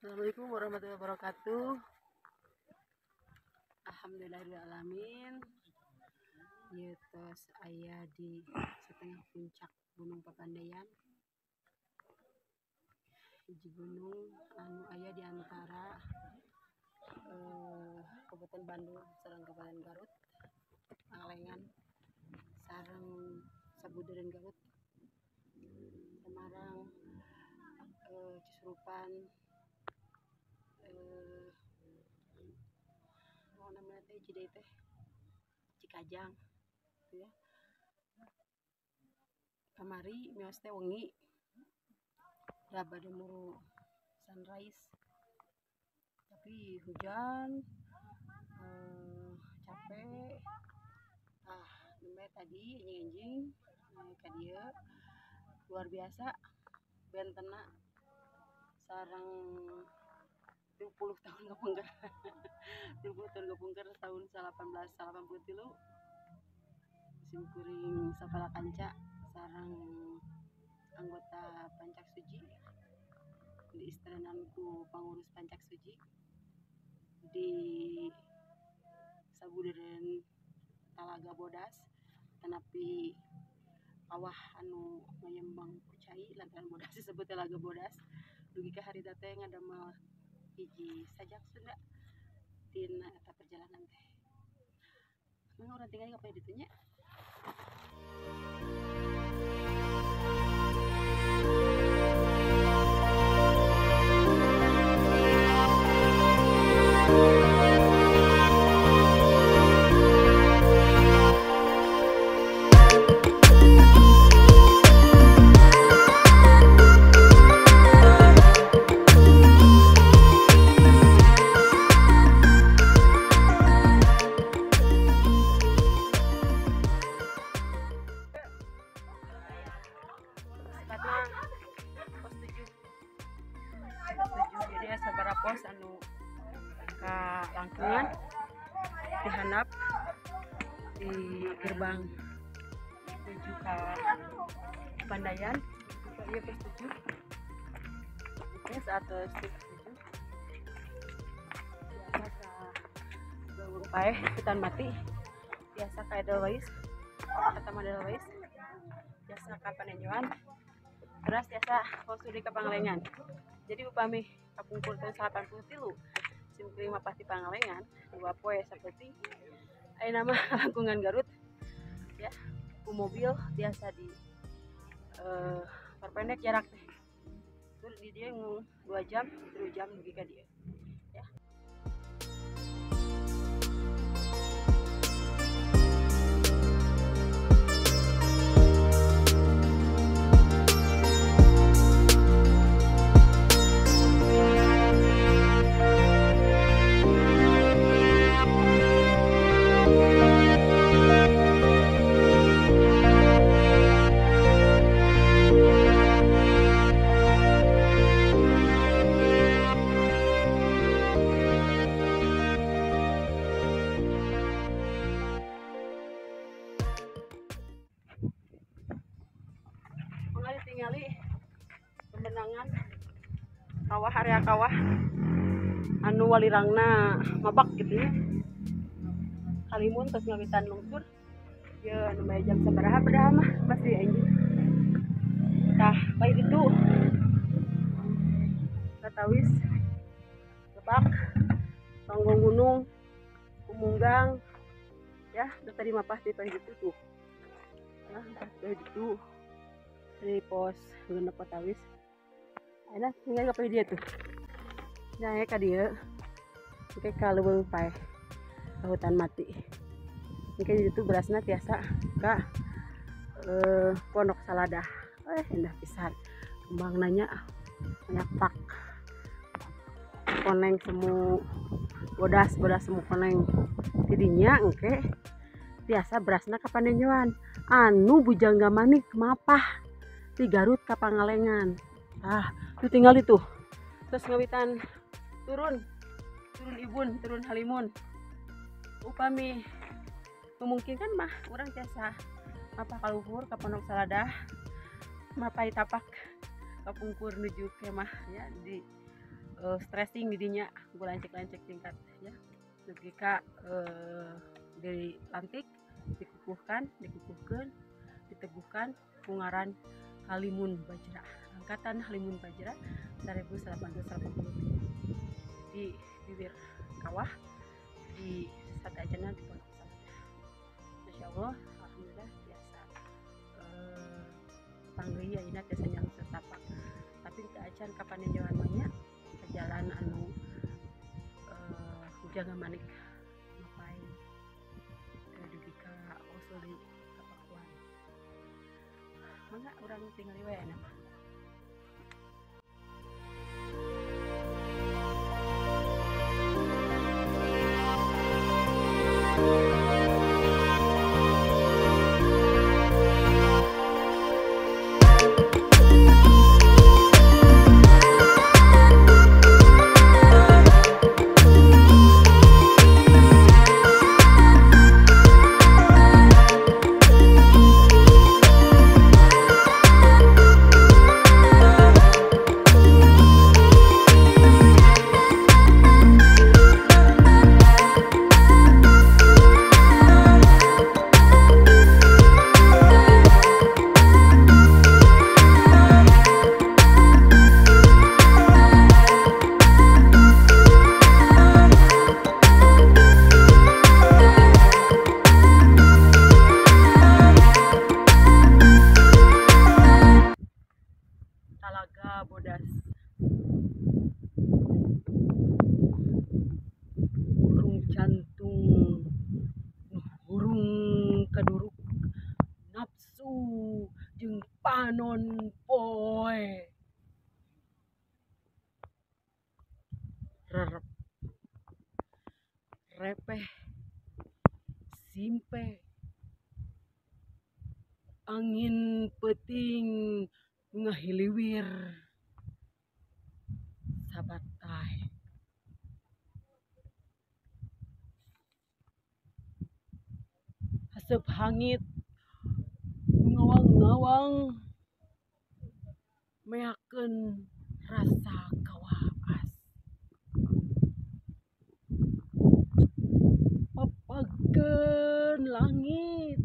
Assalamualaikum warahmatullahi wabarakatuh. Alhamdulillahirrahmanirrahim. Ieu tos aya di setengah puncak Gunung Papandayan. Hiji gunung anu aya di antara Kabupaten Bandung sareng Kabupaten Garut, Pangalengan sareng Sabudeureun Garut, Semarang, Cisurupan, namanya teh Cidei teh Cikajang gitu ya. Kamari mios teh wengi da bade muru sunrise tapi hujan, capek nembe tadi enjing-enjing ka dieu luar biasa bentena sareng 20 tahun kepungker 20 tahun kepungker tahun 1883 simkuring Sapala Kanca sareng anggota Pancak Suji di istiranan ku pangurus Pancak Suji di Sabudeureun Talaga Bodas tanapi kawah anu ngayembang cai lantaran bodas disebut Talaga Bodas dugi ka harita teh ngadamel hiji sajak Sunda tina eta perjalanan teh. Mangga urang tinggal ka ditu nya. Jadi sabaraha pos anu ka langkungan dihandap di gerbang menuju ka Pandayan. Ieu pos 7. Oke, saat pos 7 biasa ka Leuweung Paeh Hutan Mati, biasa ka Edelweiss kata Edelweiss, biasa ka Panenjoan, terus biasa pos studi ka Pangalengan. Jadi upami kapungkur tahun 83 simkuring mapah di Pangalengan dua poe saperti aya nama lingkungan Garut ya, ku mobil biasa di perpendek jarak teh tur di dia 2 jam 3 jam dugi ka dieu ya. Tingali pembenangan kawah area kawah anu walirangna mabak gitu ya. Kalimun tos ngawitan lungsur ye anu maya jam sabaraha beraha mah masih anjing. Tah baik itu Katawis, Lebak, Panggung Gunung, Kumunggang ya, udah tadi mapah di pagi itu tuh. Nah, udah itu dari pos genep Katawis. Enak tinggal ka dia tuh. Nah, ka dieu. Oke ka Leuweung Paeh Hutan Mati. Ini itu berasna tiasa ka Pondok Saladah. Indah pisan. Kembang nanya banyak pak. Koneng semu bodas semu koneng. Tidinya engke biasa berasna ka Panenjoan. Anu bujangga manik mapah di Garut ka Pangalengan. Itu tinggal itu. Terus ngawitan turun Ibun, turun Halimun. Upami memungkinkan mah urang tiasa mapah kaluhur ka Pondok Saladah, mapai tapak kapungkur nuju kemah ya di stressing didinya lancik-lancik tingkat ya ketika dilantik dikukuhkan diteguhkan pungaran Halimun Bajra angkatan Halimun Bajra 1880 di bibir kawah di Sadajana di Pondok Salada. Masya Allah, alhamdulillah biasa panggil ya inat biasa yang setapak tapi tidak acan kapan yang jalan banyak jalan anu jaga manik mapai dudika usuli kapakuan mangga orang tinggal di wayana Talaga Bodas burung jantung burung kaduruk nafsu jeung panon poe rerep repeh simpe angin peting ngahiliwir sabatai haseup hangit ngawang-ngawang meakeun rasa kawaas papageun langit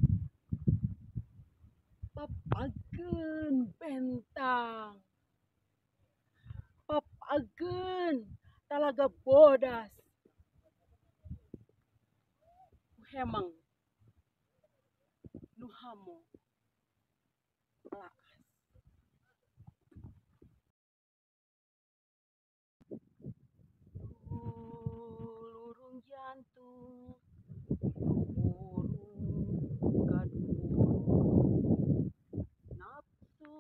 papageun bentang papageun Talaga Bodas hemang nu hamo laas lurung jantung burung kaduruk nafsu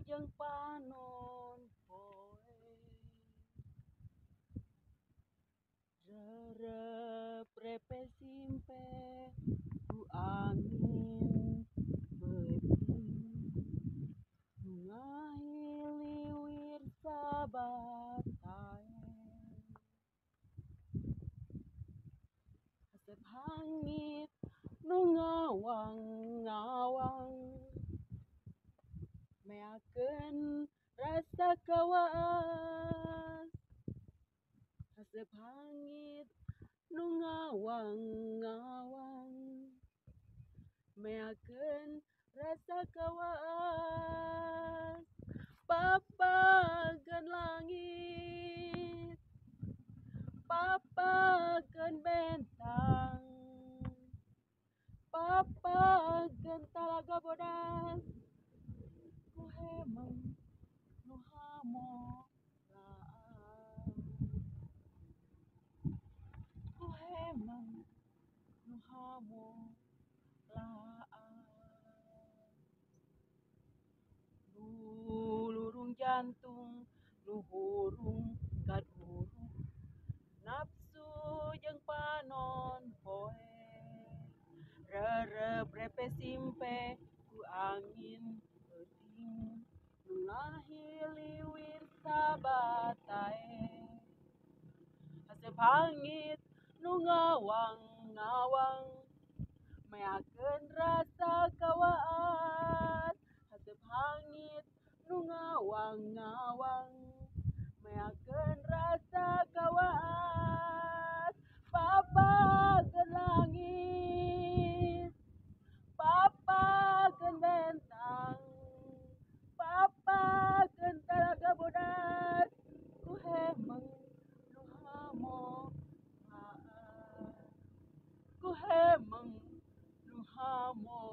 jeung panon poe rerep repe simpe ku angin beting nu ngahiliwir sabatae haseup hangit nu ngawang-ngawang meakeun rasa kawaas haseup hangit nu ngawang-ngawang meakeun rasa kawaas papageun langit papageun bentang papageun Talaga Bodas ku hemang nu hamo laas ku hemang nu hamo laas lurung jantung lu burung kaduruk nafsu jeung panon poe rerep repe simpe ku angin beting nu ngahiliwir sabatae haseup hangit nu ngawang-ngawang meakeun rasa kawaas haseup hangit nu ngawang-ngawang meakeun Komo.